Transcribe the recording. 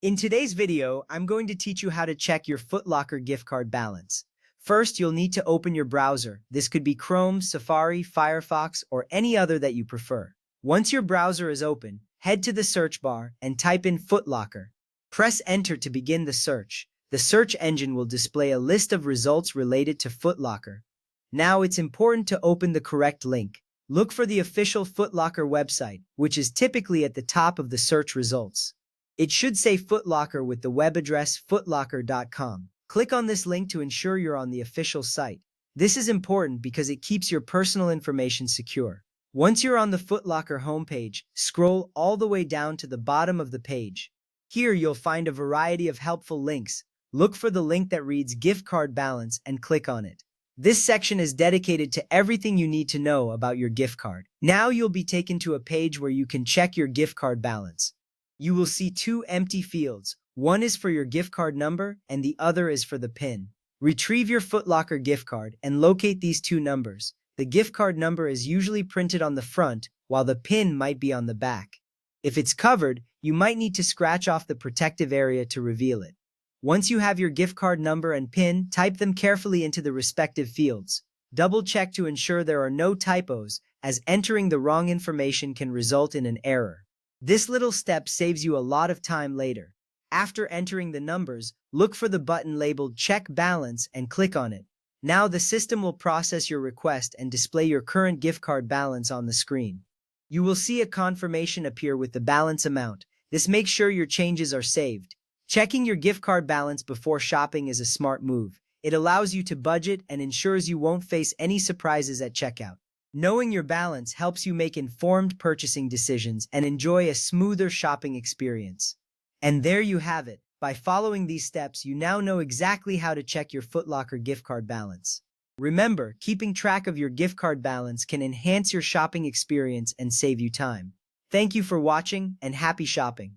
In today's video, I'm going to teach you how to check your Foot Locker gift card balance. First, you'll need to open your browser. This could be Chrome, Safari, Firefox, or any other that you prefer. Once your browser is open, head to the search bar and type in Foot Locker. Press Enter to begin the search. The search engine will display a list of results related to Foot Locker. Now it's important to open the correct link. Look for the official Foot Locker website, which is typically at the top of the search results. It should say Foot Locker with the web address footlocker.com. Click on this link to ensure you're on the official site. This is important because it keeps your personal information secure. Once you're on the Foot Locker homepage, scroll all the way down to the bottom of the page. Here you'll find a variety of helpful links. Look for the link that reads Gift Card Balance and click on it. This section is dedicated to everything you need to know about your gift card. Now you'll be taken to a page where you can check your gift card balance. You will see two empty fields. One is for your gift card number and the other is for the PIN. Retrieve your Foot Locker gift card and locate these two numbers. The gift card number is usually printed on the front, while the PIN might be on the back. If it's covered, you might need to scratch off the protective area to reveal it. Once you have your gift card number and PIN, type them carefully into the respective fields. Double-check to ensure there are no typos, as entering the wrong information can result in an error. This little step saves you a lot of time later. After entering the numbers, look for the button labeled Check Balance and click on it. Now the system will process your request and display your current gift card balance on the screen. You will see a confirmation appear with the balance amount. This makes sure your changes are saved. Checking your gift card balance before shopping is a smart move. It allows you to budget and ensures you won't face any surprises at checkout. Knowing your balance helps you make informed purchasing decisions and enjoy a smoother shopping experience. And there you have it. By following these steps, you now know exactly how to check your Foot Locker gift card balance. Remember, keeping track of your gift card balance can enhance your shopping experience and save you time. Thank you for watching and happy shopping.